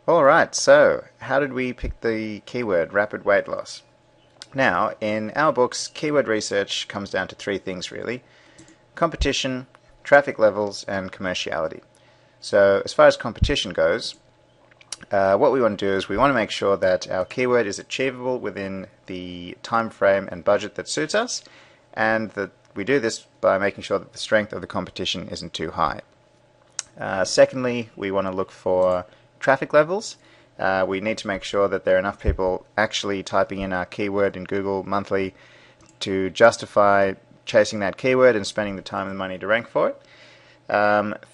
Alright, so how did we pick the keyword rapid weight loss? Now, in our books, keyword research comes down to three things really: competition, traffic levels, and commerciality. So as far as competition goes, what we want to do is we want to make sure that our keyword is achievable within the time frame and budget that suits us, and that we do this by making sure that the strength of the competition isn't too high. Secondly, we want to look for traffic levels. We need to make sure that there are enough people actually typing in our keyword in Google monthly to justify chasing that keyword and spending the time and money to rank for it.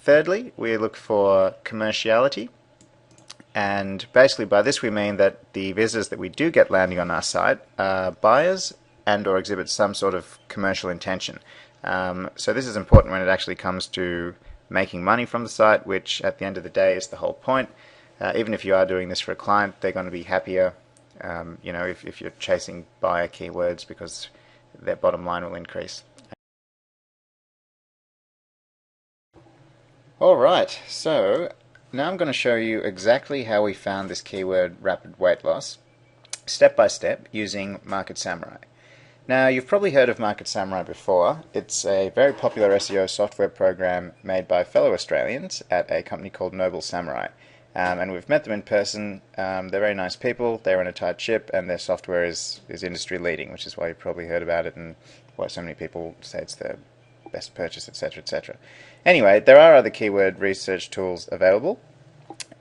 Thirdly, we look for commerciality. And basically by this we mean that the visitors that we do get landing on our site are buyers and or exhibit some sort of commercial intention. So this is important when it actually comes to making money from the site, which at the end of the day is the whole point. Even if you are doing this for a client, they're going to be happier if you're chasing buyer keywords, because their bottom line will increase. Alright, so now I'm going to show you exactly how we found this keyword rapid weight loss, step by step, using Market Samurai. Now, you've probably heard of Market Samurai before. It's a very popular SEO software program made by fellow Australians at a company called Noble Samurai. And we've met them in person. They're very nice people, they're in a tight ship, and their software is industry leading, which is why you've probably heard about it and why so many people say it's their best purchase, etc., etc. Anyway, there are other keyword research tools available,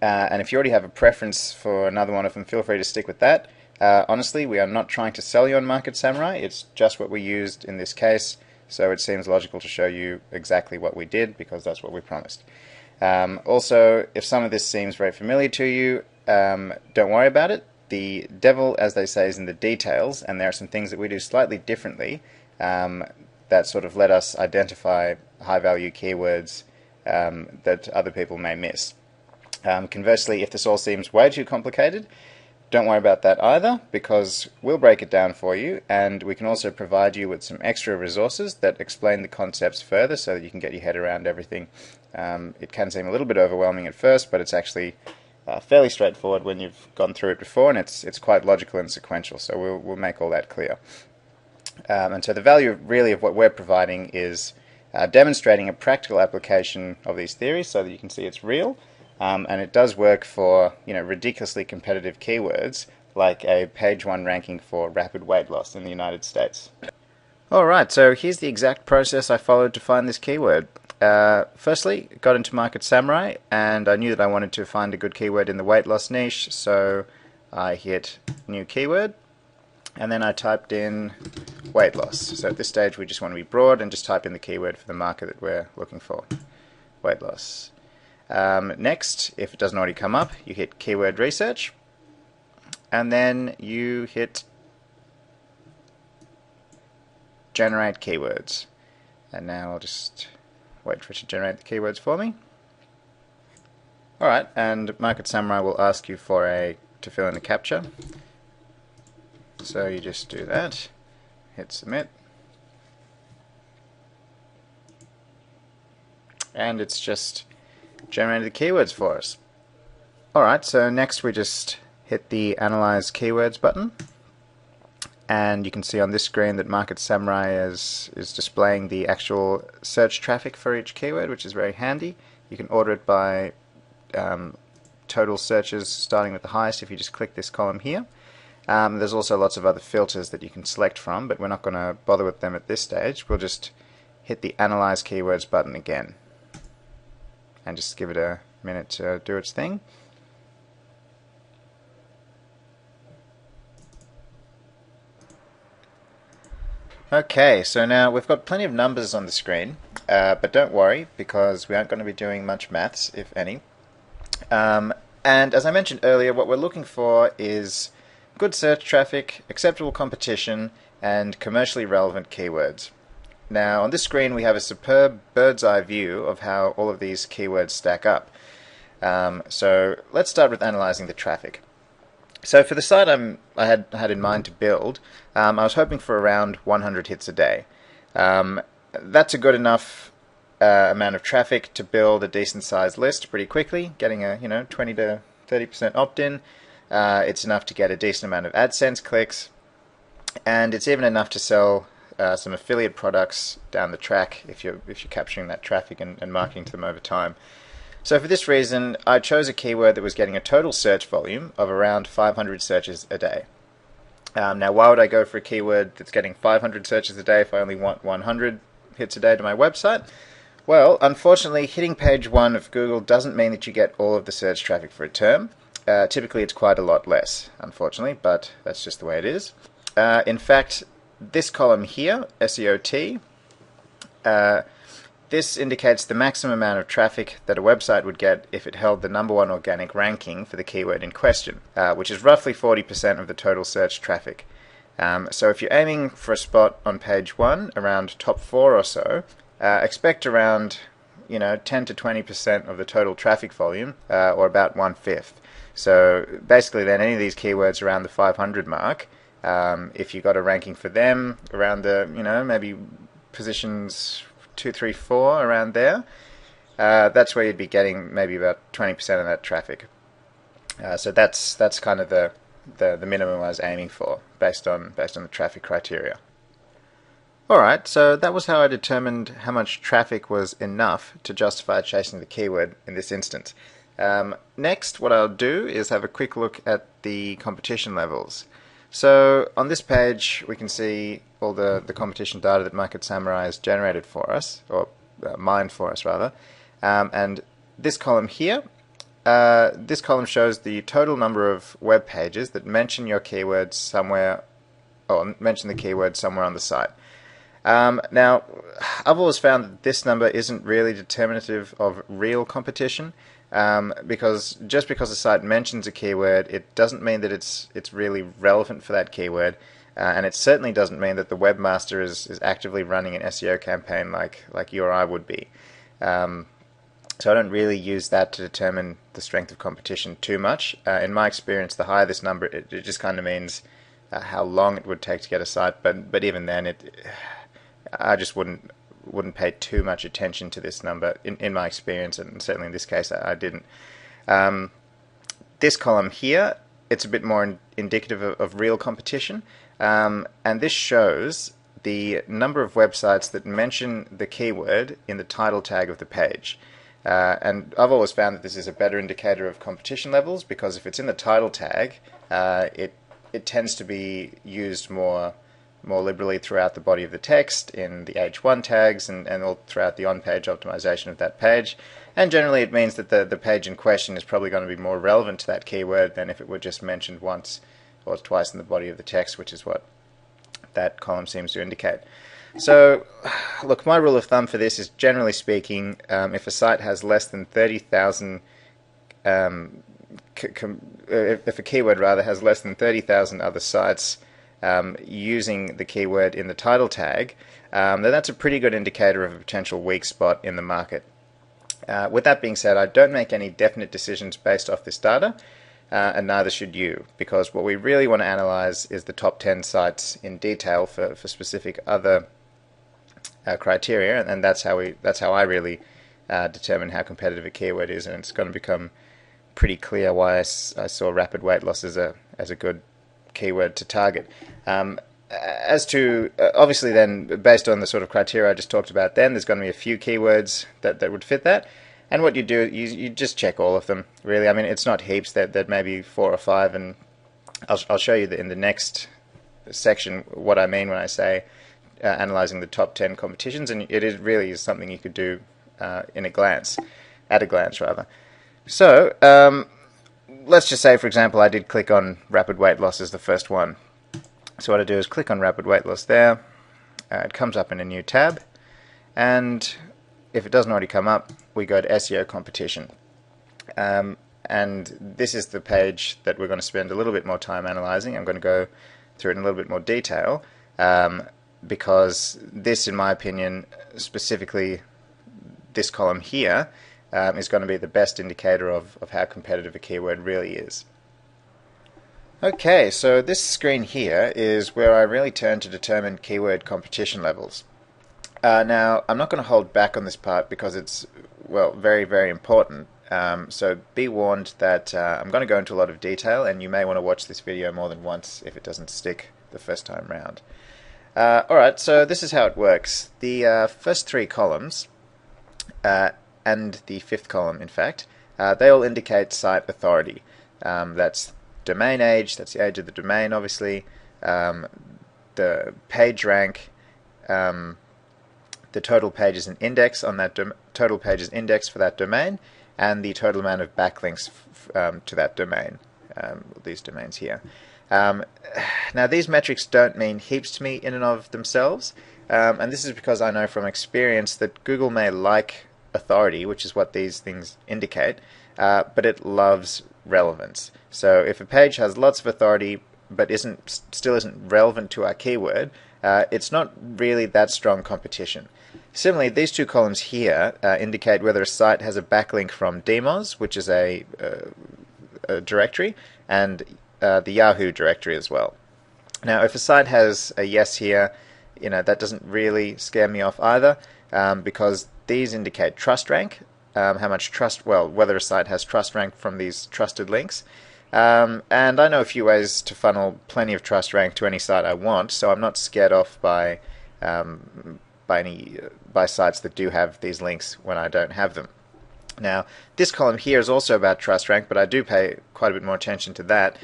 and if you already have a preference for another one of them, feel free to stick with that. Honestly, we are not trying to sell you on Market Samurai, it's just what we used in this case, so it seems logical to show you exactly what we did, because that's what we promised. Also, if some of this seems very familiar to you, don't worry about it. The devil, as they say, is in the details, and there are some things that we do slightly differently that sort of let us identify high-value keywords that other people may miss. Conversely, if this all seems way too complicated, don't worry about that either, because we'll break it down for you, and we can also provide you with some extra resources that explain the concepts further so that you can get your head around everything. It can seem a little bit overwhelming at first, but it's actually fairly straightforward when you've gone through it before, and it's quite logical and sequential, so we'll make all that clear. And so the value really of what we're providing is demonstrating a practical application of these theories so that you can see it's real. And it does work for ridiculously competitive keywords like a page 1 ranking for rapid weight loss in the United States. Alright, so here's the exact process I followed to find this keyword. Firstly, got into Market Samurai, and I knew that I wanted to find a good keyword in the weight loss niche, so I hit new keyword, and then I typed in weight loss. So at this stage we just want to be broad and just type in the keyword for the market that we're looking for, weight loss. Next, if it doesn't already come up, you hit keyword research, and then you hit generate keywords. And now I'll just wait for it to generate the keywords for me. Alright, and Market Samurai will ask you to fill in a captcha. So you just do that, hit submit, and it's just generated the keywords for us. Alright, so next we just hit the Analyze Keywords button, and you can see on this screen that Market Samurai is displaying the actual search traffic for each keyword, which is very handy. You can order it by total searches starting with the highest if you just click this column here. There's also lots of other filters that you can select from, but we're not going to bother with them at this stage. We'll just hit the Analyze Keywords button again and just give it a minute to do its thing. Okay, so now we've got plenty of numbers on the screen, but don't worry, because we aren't going to be doing much maths, if any. And as I mentioned earlier, what we're looking for is good search traffic, acceptable competition, and commercially relevant keywords. Now on this screen we have a superb bird's eye view of how all of these keywords stack up. So let's start with analyzing the traffic. So for the site I had in mind to build, I was hoping for around 100 hits a day. That's a good enough amount of traffic to build a decent sized list pretty quickly, getting a 20 to 30% opt-in. It's enough to get a decent amount of AdSense clicks, and it's even enough to sell some affiliate products down the track if you're capturing that traffic and marketing to them over time. So for this reason, I chose a keyword that was getting a total search volume of around 500 searches a day. Now, why would I go for a keyword that's getting 500 searches a day if I only want 100 hits a day to my website? Well, unfortunately, hitting page 1 of Google doesn't mean that you get all of the search traffic for a term. Typically, it's quite a lot less, unfortunately, but that's just the way it is. In fact, this column here, SEO, this indicates the maximum amount of traffic that a website would get if it held the #1 organic ranking for the keyword in question, which is roughly 40% of the total search traffic. So if you're aiming for a spot on page 1, around top 4 or so, expect around 10 to 20% of the total traffic volume, or about 1/5. So basically then any of these keywords around the 500 mark, if you got a ranking for them around the, maybe positions 2, 3, 4 around there, that's where you'd be getting maybe about 20% of that traffic. So that's kind of the minimum I was aiming for based on the traffic criteria. Alright, so that was how I determined how much traffic was enough to justify chasing the keyword in this instance. Next, what I'll do is have a quick look at the competition levels. So on this page we can see all the competition data that Market Samurai has generated for us, or mined for us rather, and this column here, this column shows the total number of web pages that mention your keyword somewhere, or mention the keyword somewhere on the site. Now, I've always found that this number isn't really determinative of real competition, because just because a site mentions a keyword, it doesn't mean that it's really relevant for that keyword, and it certainly doesn't mean that the webmaster is actively running an SEO campaign like you or I would be. So I don't really use that to determine the strength of competition too much. In my experience, the higher this number, it just kind of means how long it would take to get a site. But even then, I just wouldn't pay too much attention to this number in my experience, and certainly in this case, I didn't. This column here, it's a bit more indicative of real competition, and this shows the number of websites that mention the keyword in the title tag of the page. And I've always found that this is a better indicator of competition levels, because if it's in the title tag, it tends to be used more liberally throughout the body of the text, in the H1 tags, and all throughout the on-page optimization of that page. And generally it means that the page in question is probably going to be more relevant to that keyword than if it were just mentioned once or twice in the body of the text, which is what that column seems to indicate. So, look, my rule of thumb for this is, generally speaking, if a site has less than 30,000, if a keyword rather has less than 30,000 other sites using the keyword in the title tag, then that's a pretty good indicator of a potential weak spot in the market. With that being said, I don't make any definite decisions based off this data, and neither should you, because what we really want to analyze is the top 10 sites in detail for specific other criteria, and that's how I really determine how competitive a keyword is, and it's going to become pretty clear why I saw rapid weight loss as a good keyword to target. As to obviously then, based on the sort of criteria I just talked about, then there's going to be a few keywords that would fit that, and what you do, you just check all of them, really. I mean, it's not heaps, that may be 4 or 5, and I'll show you in the next section what I mean when I say analyzing the top 10 competitions, and it really is something you could do at a glance rather. So let's just say, for example, I did click on rapid weight loss as the first one. So what I do is click on rapid weight loss there. It comes up in a new tab, and if it doesn't already come up, we go to SEO competition. And this is the page that we're going to spend a little bit more time analyzing. I'm going to go through it in a little bit more detail, because this, in my opinion, specifically this column here, is going to be the best indicator of how competitive a keyword really is. Okay, so this screen here is where I really turn to determine keyword competition levels. Now, I'm not going to hold back on this part because it's, well, very, very important. So be warned that I'm going to go into a lot of detail, and you may want to watch this video more than once if it doesn't stick the first time round. Alright, so this is how it works. The first three columns, and the fifth column in fact, they all indicate site authority. That's domain age, that's the age of the domain obviously, the page rank, the total pages and index on that total pages index for that domain, and the total amount of backlinks to that domain, these domains here. Now these metrics don't mean heaps to me in and of themselves, and this is because I know from experience that Google may like authority, which is what these things indicate, but it loves relevance. So if a page has lots of authority but still isn't relevant to our keyword, it's not really that strong competition. Similarly, these two columns here indicate whether a site has a backlink from Demos, which is a directory, and the Yahoo directory as well. Now, if a site has a yes here, that doesn't really scare me off either, because these indicate trust rank, how much trust, whether a site has trust rank from these trusted links. And I know a few ways to funnel plenty of trust rank to any site I want, so I'm not scared off by sites that do have these links when I don't have them. Now, this column here is also about trust rank, but I do pay quite a bit more attention to that,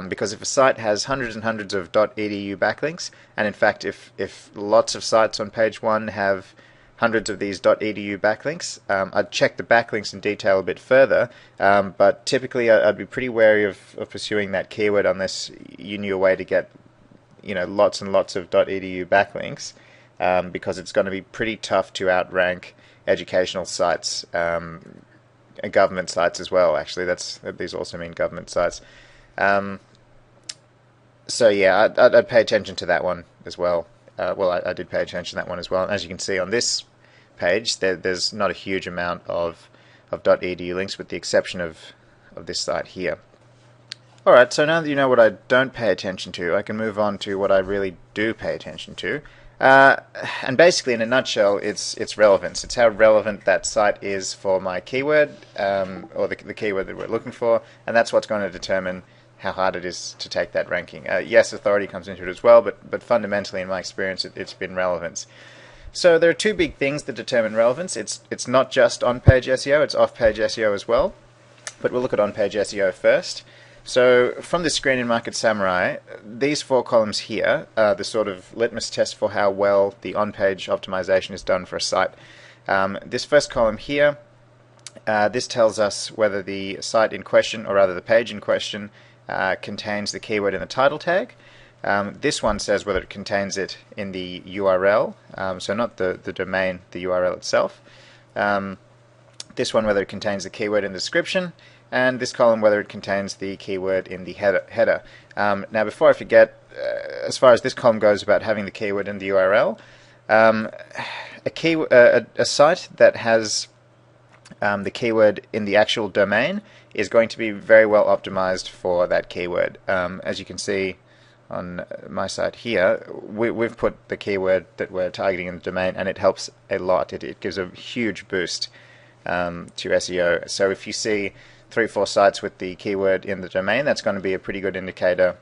because if a site has hundreds and hundreds of .edu backlinks, and in fact if lots of sites on page one have hundreds of these .edu backlinks, I'd check the backlinks in detail a bit further, but typically I'd be pretty wary of pursuing that keyword unless you knew a way to get lots and lots of .edu backlinks, because it's going to be pretty tough to outrank educational sites, government sites as well. Actually, these also mean government sites. So yeah, I'd pay attention to that one as well. I did pay attention to that one as well. As you can see on this page, there's not a huge amount of .edu links, with the exception of this site here. Alright, so now that you know what I don't pay attention to, I can move on to what I really do pay attention to. And basically, in a nutshell, it's relevance. It's how relevant that site is for my keyword, or the keyword that we're looking for, and that's what's going to determine how hard it is to take that ranking. Yes, authority comes into it as well, but fundamentally, in my experience, it's been relevance. So there are two big things that determine relevance. It's not just on-page SEO, it's off-page SEO as well. But we'll look at on-page SEO first. So from this screen in Market Samurai, these four columns here are the sort of litmus test for how well the on-page optimization is done for a site. This first column here, this tells us whether the site in question, or rather the page in question, contains the keyword in the title tag. This one says whether it contains it in the URL, so not the domain, the URL itself. This one whether it contains the keyword in the description, and this column whether it contains the keyword in the header. Now before I forget, as far as this column goes about having the keyword in the URL, a site that has the keyword in the actual domain is going to be very well optimized for that keyword. As you can see on my site here, we've put the keyword that we're targeting in the domain, and it helps a lot. It gives a huge boost to SEO. So if you see 3-4 sites with the keyword in the domain, that's going to be a pretty good indicator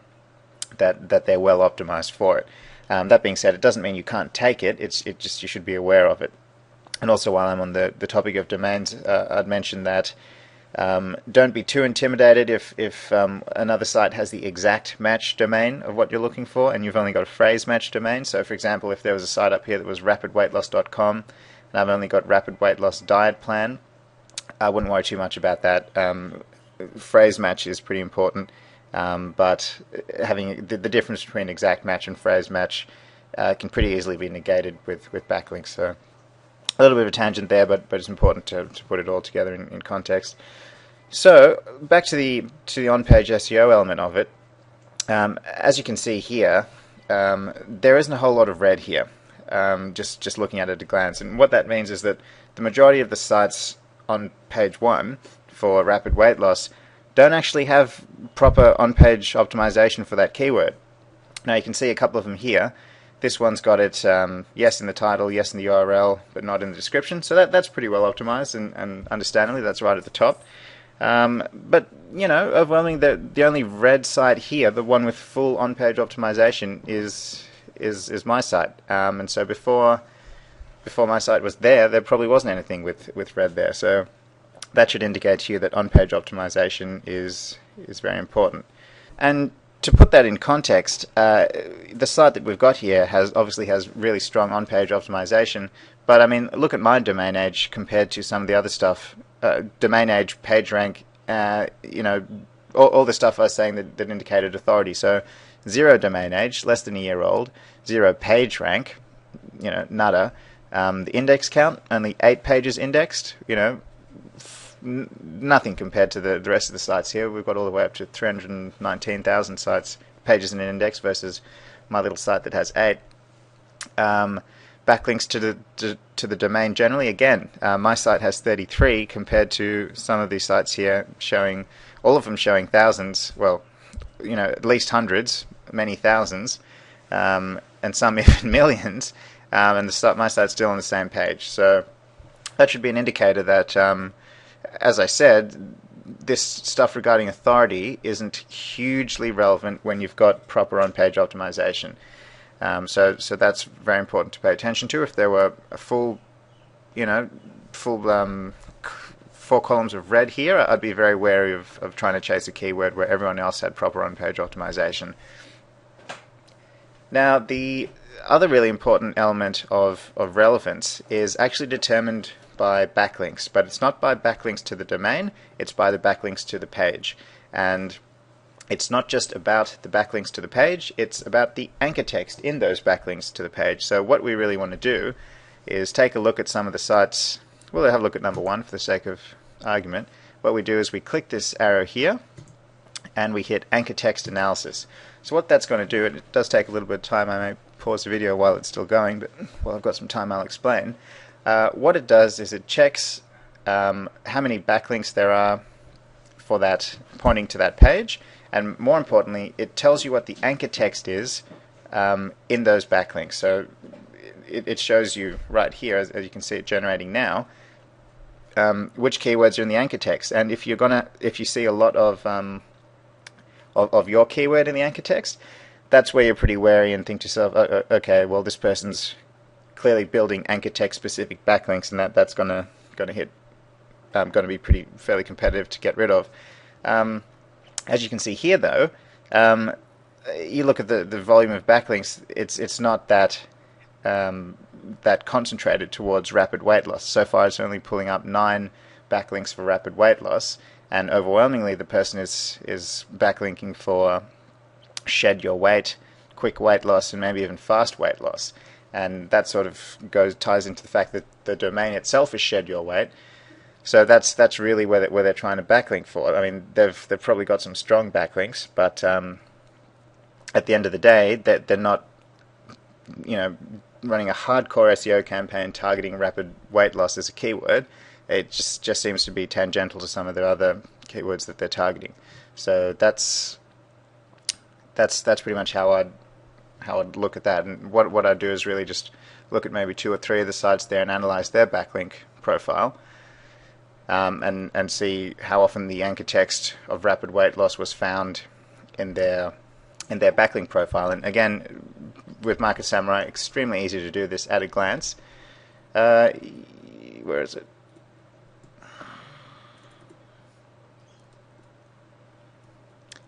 that they're well optimized for it. That being said, it doesn't mean you can't take it. It's just you should be aware of it. And also, while I'm on the topic of domains, I'd mention that don't be too intimidated if another site has the exact match domain of what you're looking for, and you've only got a phrase match domain. So, for example, if there was a site up here that was rapidweightloss.com, and I've only got rapid weight loss diet plan, I wouldn't worry too much about that. Phrase match is pretty important, but having the difference between exact match and phrase match can pretty easily be negated with backlinks. So a little bit of a tangent there, but it's important to put it all together in context. So back to the on-page SEO element of it. As you can see here, there isn't a whole lot of red here. Just looking at it at a glance, and what that means is that the majority of the sites on page 1 for rapid weight loss don't actually have proper on-page optimization for that keyword. Now you can see a couple of them here. This one's got it yes in the title, yes in the URL, but not in the description. So that's pretty well optimized, and understandably that's right at the top. But you know, overwhelmingly, the only red site here, the one with full on-page optimization, is my site. And so before my site was there probably wasn't anything with red there. So that should indicate to you that on-page optimization is very important. And to put that in context, the site that we've got here obviously has really strong on-page optimization. But I mean, look at my domain age compared to some of the other stuff. Domain age, page rank, you know, all the stuff I was saying that indicated authority. So 0 domain age, less than a year old. 0 page rank, you know, nada. The index count, only 8 pages indexed. You know, nothing compared to the rest of the sites here. We've got all the way up to 319,000 sites pages in an index versus my little site that has 8. Backlinks to the domain generally, again, my site has 33 compared to some of these sites here showing, all of them showing thousands, well, you know, at least hundreds, many thousands, and some even millions, and my site's still on the same page. So that should be an indicator that, as I said, this stuff regarding authority isn't hugely relevant when you've got proper on-page optimization. So that's very important to pay attention to. If there were a full 4 columns of red here, I'd be very wary of trying to chase a keyword where everyone else had proper on-page optimization. Now, the other really important element of relevance is actually determined by backlinks, but it's not by backlinks to the domain, it's by the backlinks to the page. And it's not just about the backlinks to the page, it's about the anchor text in those backlinks to the page. So what we really want to do is take a look at some of the sites. We'll have a look at number 1 for the sake of argument. What we do is we click this arrow here and we hit anchor text analysis. So what that's going to do, it does take a little bit of time, I may pause the video while it's still going, but while I've got some time I'll explain. What it does is it checks how many backlinks there are for that, pointing to that page, and more importantly, it tells you what the anchor text is in those backlinks. So it shows you right here, as you can see it generating now, which keywords are in the anchor text. And if you see a lot of your keyword in the anchor text, that's where you're pretty wary and think to yourself, okay, well, this person's clearly building anchor text specific backlinks, and that's going to be fairly competitive to get rid of. As you can see here, though, you look at the volume of backlinks. It's not that concentrated towards rapid weight loss. So far, it's only pulling up 9 backlinks for rapid weight loss, and overwhelmingly, the person is backlinking for shed your weight, quick weight loss, and maybe even fast weight loss. And that sort of ties into the fact that the domain itself is shed your weight. So that's really where they're trying to backlink for. I mean, they've probably got some strong backlinks, but at the end of the day, they're not, you know, running a hardcore SEO campaign targeting rapid weight loss as a keyword. It just seems to be tangential to some of the other keywords that they're targeting. So that's pretty much how I'd look at that. And what I'd do is really just look at maybe 2 or 3 of the sites there and analyze their backlink profile, and see how often the anchor text of rapid weight loss was found in their backlink profile. And again, with Market Samurai, extremely easy to do this at a glance. Where is it?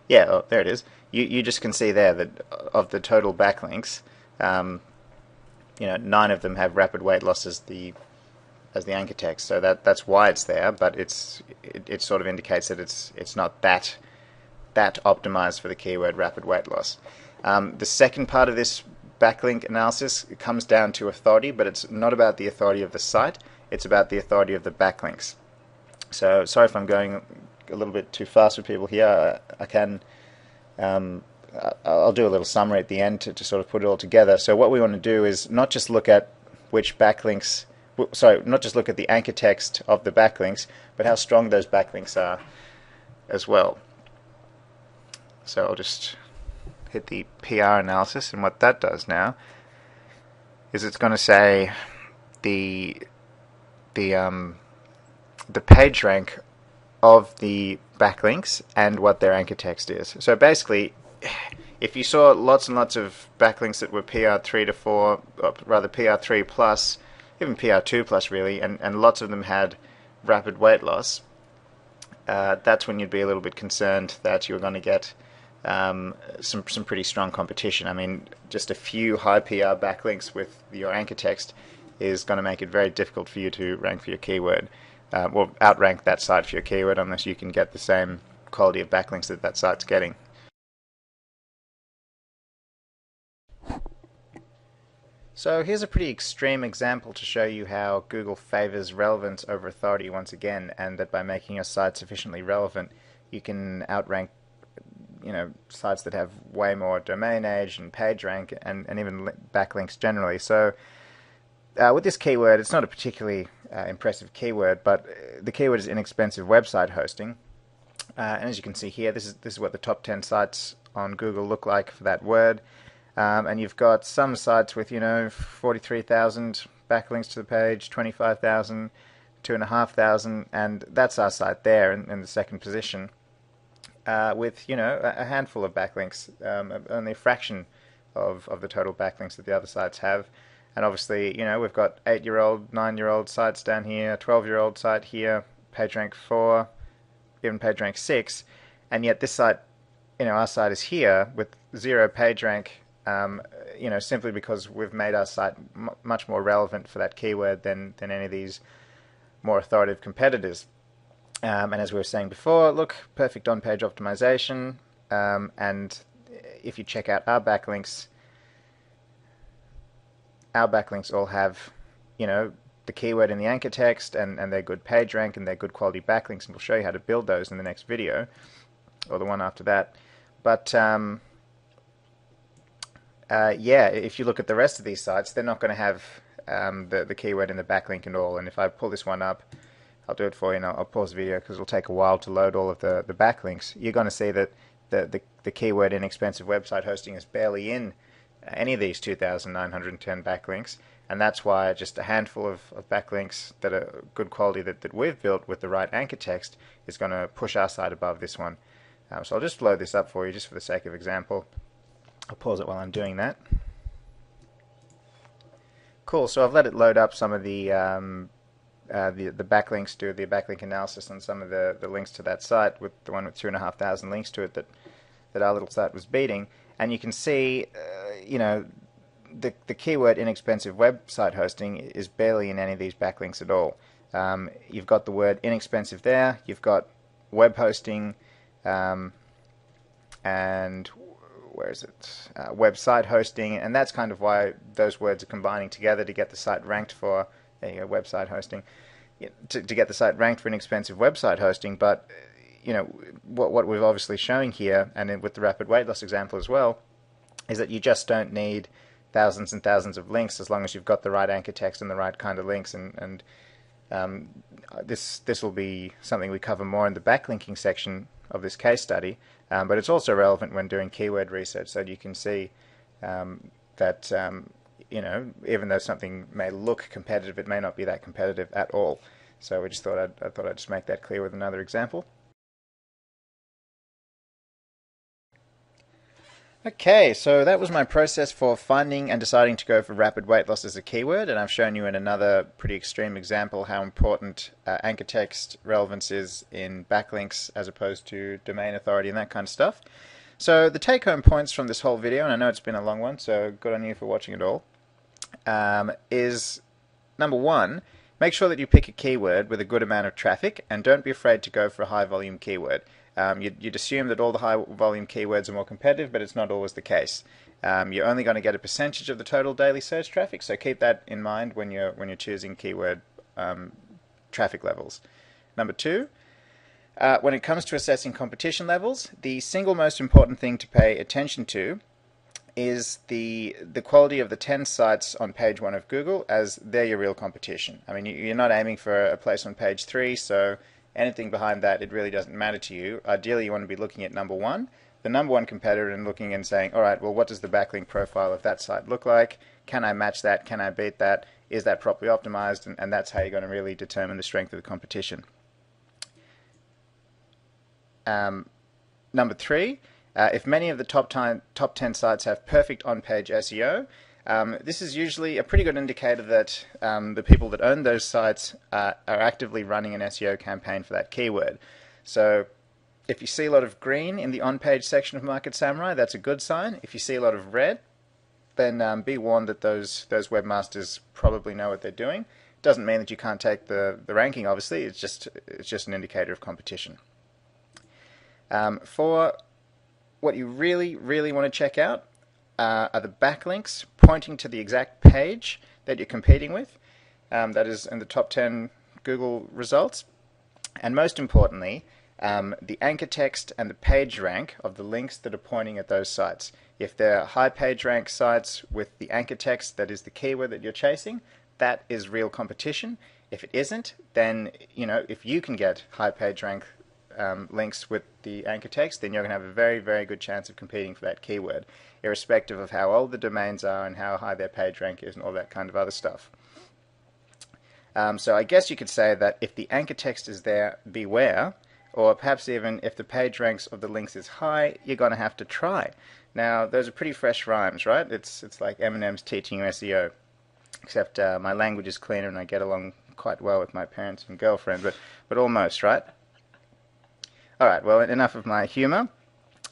Yeah, oh, there it is. You just can see there that of the total backlinks, 9 of them have rapid weight loss as the anchor text. So that's why it's there, but it sort of indicates that it's not that optimized for the keyword rapid weight loss. The second part of this backlink analysis comes down to authority, but it's not about the authority of the site, it's about the authority of the backlinks. So sorry if I'm going a little bit too fast for people here. I'll do a little summary at the end to sort of put it all together. So what we want to do is not just look at not just look at the anchor text of the backlinks, but how strong those backlinks are as well. So I'll just hit the PR analysis, and what that does now is it's going to say the the um, the page rank of the backlinks and what their anchor text is. So basically, if you saw lots and lots of backlinks that were PR3 to 4, or rather PR3 plus, even PR2 plus really, and lots of them had rapid weight loss, that's when you'd be a little bit concerned that you're going to get some pretty strong competition. I mean, just a few high PR backlinks with your anchor text is going to make it very difficult for you to rank for your keyword. Well, outrank that site for your keyword unless you can get the same quality of backlinks that that site's getting. So here's a pretty extreme example to show you how Google favors relevance over authority once again, and that by making your site sufficiently relevant, you can outrank, sites that have way more domain age and page rank and even backlinks generally. So with this keyword, it's not a particularly impressive keyword, but the keyword is inexpensive website hosting. And as you can see here, this is what the top 10 sites on Google look like for that word. And you've got some sites with 43,000 backlinks to the page, 25,000, 2,500, and that's our site there in the second position, with a handful of backlinks, only a fraction of the total backlinks that the other sites have. And obviously, we've got 8-year-old, 9-year-old sites down here, 12-year-old site here, PageRank 4, even PageRank 6, and yet this site, our site is here with 0 PageRank, simply because we've made our site much more relevant for that keyword than any of these more authoritative competitors. And as we were saying before, look, perfect on-page optimization, and if you check out our backlinks all have, the keyword in the anchor text, and they're good page rank, and they're good quality backlinks, and we'll show you how to build those in the next video, or the one after that. But if you look at the rest of these sites, they're not going to have the keyword in the backlink and all. And if I pull this one up, I'll do it for you, and I'll pause the video because it'll take a while to load all of the backlinks. You're going to see that the keyword inexpensive website hosting is barely in any of these 2,910 backlinks, and that's why just a handful of backlinks that are good quality that we've built with the right anchor text is going to push our site above this one. So I'll just load this up for you just for the sake of example. I'll pause it while I'm doing that. Cool, so I've let it load up some of the backlinks, do the backlink analysis on some of the links to that site, with the one with 2,500 links to it that our little site was beating. And you can see, the keyword inexpensive website hosting is barely in any of these backlinks at all. You've got the word inexpensive there, you've got web hosting, and where is it? Website hosting, and that's kind of why those words are combining together to get the site ranked for website hosting, to get the site ranked for inexpensive website hosting. But what we're obviously showing here, and with the rapid weight loss example as well, is that you just don't need thousands and thousands of links as long as you've got the right anchor text and the right kind of links. And this will be something we cover more in the backlinking section of this case study, but it's also relevant when doing keyword research, so you can see that even though something may look competitive, it may not be that competitive at all. So we just thought I'd just make that clear with another example. Okay, so that was my process for finding and deciding to go for rapid weight loss as a keyword, and I've shown you in another pretty extreme example how important anchor text relevance is in backlinks as opposed to domain authority and that kind of stuff. So the take-home points from this whole video, and I know it's been a long one, so good on you for watching it all, is number one, make sure that you pick a keyword with a good amount of traffic, and don't be afraid to go for a high volume keyword. You'd assume that all the high volume keywords are more competitive, but it's not always the case. You're only going to get a percentage of the total daily search traffic, so keep that in mind when you're choosing keyword traffic levels. Number two, when it comes to assessing competition levels, the single most important thing to pay attention to is the quality of the 10 sites on page 1 of Google, as they're your real competition. I mean, you're not aiming for a place on page 3, so anything behind that, it really doesn't matter to you. Ideally, you want to be looking at number 1, the number one competitor and looking and saying, all right, well, what does the backlink profile of that site look like? Can I match that? Can I beat that? Is that properly optimized? And that's how you're going to really determine the strength of the competition. Number three, if many of the top 10 sites have perfect on-page SEO, this is usually a pretty good indicator that the people that own those sites are actively running an SEO campaign for that keyword. So if you see a lot of green in the on-page section of Market Samurai, that's a good sign. If you see a lot of red, then be warned that those webmasters probably know what they're doing. Doesn't mean that you can't take the ranking, obviously. It's just an indicator of competition. For what you really want to check out are the backlinks pointing to the exact page that you're competing with. That is in the top 10 Google results. And most importantly, the anchor text and the page rank of the links that are pointing at those sites. If they're high page rank sites with the anchor text that is the keyword that you're chasing, that is real competition. If it isn't, then if you can get high page rank links with the anchor text, then you're going to have a very good chance of competing for that keyword, irrespective of how old the domains are and how high their page rank is and all that kind of other stuff. So I guess you could say that if the anchor text is there, beware, or perhaps even if the page ranks of the links is high, you're going to have to try. Now, those are pretty fresh rhymes, right? It's like Eminem's teaching you SEO, except my language is cleaner and I get along quite well with my parents and girlfriend, but almost, right? All right, well, enough of my humor.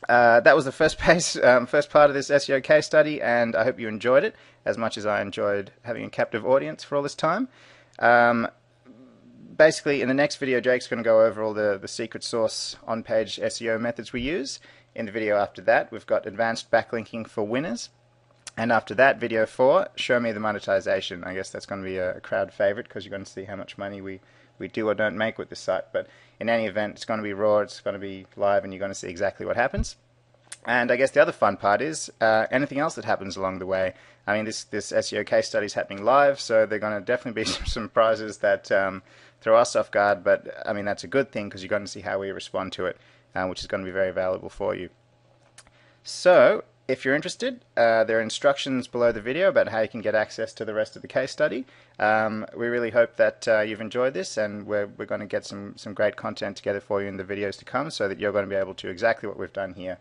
That was the first part of this SEO case study, and I hope you enjoyed it as much as I enjoyed having a captive audience for all this time. Basically, in the next video, Jake's going to go over all the secret sauce on-page SEO methods we use. In the video after that, we've got advanced backlinking for winners. And after that, video 4, show me the monetization. I guess that's going to be a crowd favorite because you're going to see how much money we do or don't make with this site. But in any event, it's going to be raw, it's going to be live, and you're going to see exactly what happens. And I guess the other fun part is anything else that happens along the way. I mean, this SEO case study is happening live, so there are going to definitely be some prizes that throw us off guard. But I mean, that's a good thing because you're going to see how we respond to it, which is going to be very valuable for you. So, if you're interested, there are instructions below the video about how you can get access to the rest of the case study. We really hope that you've enjoyed this, and we're going to get some great content together for you in the videos to come so that you're going to be able to do exactly what we've done here